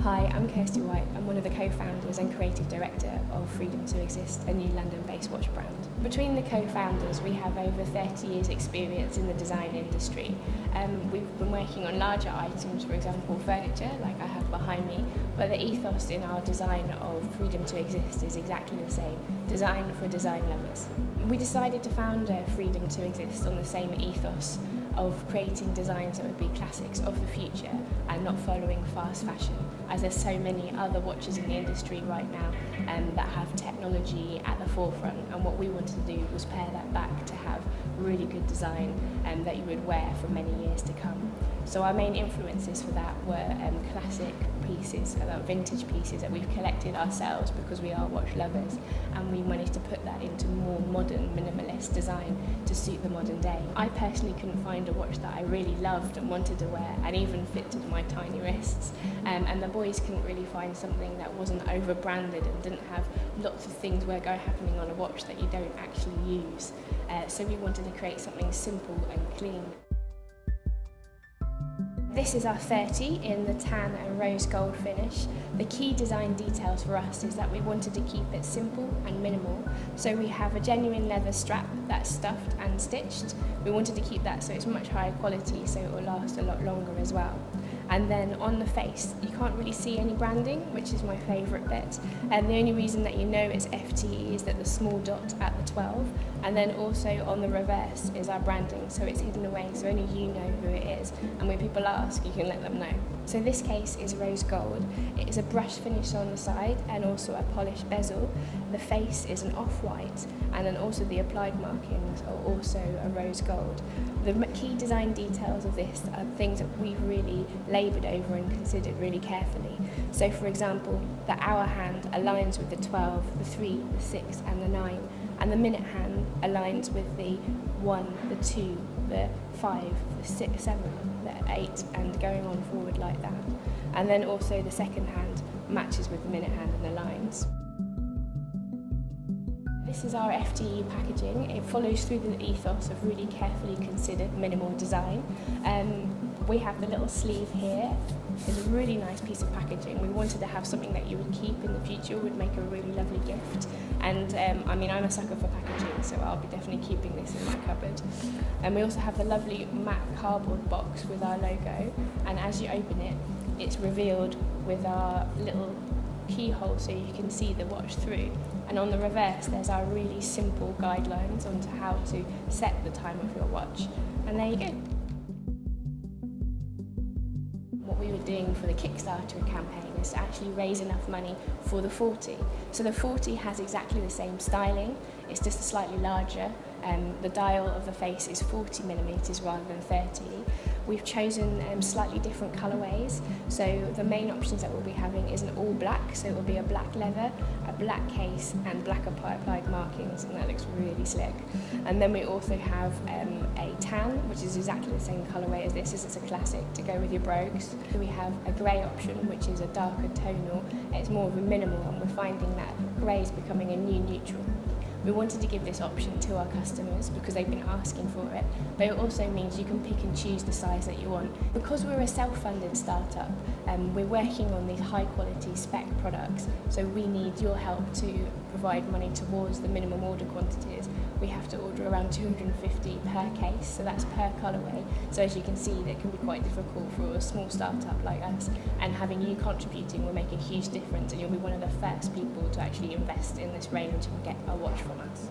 Hi, I'm Kirsty White. I'm one of the co-founders and creative director of Freedom to Exist, a new London-based watch brand. Between the co-founders, we have over 30 years experience in the design industry. We've been working on larger items, for example furniture, like I have behind me, but the ethos in our design of Freedom to Exist is exactly the same, design for design lovers. We decided to found Freedom to Exist on the same ethos of creating designs that would be classics of the future and not following fast fashion, as there's so many other watches in the industry right now that have technology at the forefront, and what we wanted to do was pair that back to have really good design that you would wear for many years to come. So our main influences for that were classic pieces, vintage pieces that we've collected ourselves because we are watch lovers, and we managed to put that into more modern minimalist design to suit the modern day. I personally couldn't find a watch that I really loved and wanted to wear and even fitted my tiny wrists, and the boys couldn't really find something that wasn't over branded and didn't have lots of things happening on a watch that you don't actually use. So we wanted to create something simple and clean. This is our 30 in the tan and rose gold finish. The key design details for us is that we wanted to keep it simple and minimal. So we have a genuine leather strap that's stuffed and stitched. We wanted to keep that so it's much higher quality, so it will last a lot longer as well. And then on the face, you can't really see any branding, which is my favourite bit. And the only reason that you know it's FTE is that the small dot at the 12, and then also on the reverse is our branding, so it's hidden away, so only you know who it is. And when people ask, you can let them know. So this case is rose gold. It is a brush finish on the side and also a polished bezel. The face is an off-white, and then also the applied markings are also a rose gold. The key design details of this are things that we've really laboured over and considered really carefully. So for example, the hour hand aligns with the 12, the 3, the 6 and the 9, and the minute hand aligns with the 1, the 2, the 5, the 6, 7, the 8, and going on forward like that. And then also the second hand matches with the minute hand and the lines. This is our FTE packaging. It follows through the ethos of really carefully considered minimal design. We have the little sleeve here. It's a really nice piece of packaging. We wanted to have something that you would keep in the future, would make a really lovely gift. And I'm a sucker for packaging, so I'll be definitely keeping this in my cupboard. And we also have the lovely matte cardboard box with our logo, and as you open it, it's revealed with our little keyhole so you can see the watch through. And on the reverse there's our really simple guidelines on to how to set the time of your watch. And there you go. What we were doing for the Kickstarter campaign is to actually raise enough money for the 40. So the 40 has exactly the same styling, it's just slightly larger. The dial of the face is 40mm rather than 30. We've chosen slightly different colourways. So the main options that we'll be having is an all black, so it will be a black leather, a black case and black applied markings, and that looks really slick. And then we also have a tan, which is exactly the same colourway as this, as it's a classic to go with your brogues. We have a grey option, which is a darker tonal. It's more of a minimal, and we're finding that grey is becoming a new neutral. We wanted to give this option to our customers because they've been asking for it, but it also means you can pick and choose the size that you want. Because we're a self-funded startup, we're working on these high-quality spec products, so we need your help to provide money towards the minimum order quantities. We have to order around 250 per case, so that's per colourway. So as you can see, that can be quite difficult for a small startup like us, and having you contributing will make a huge difference, and you'll be one of the first people to actually invest in this range and get a watch from us.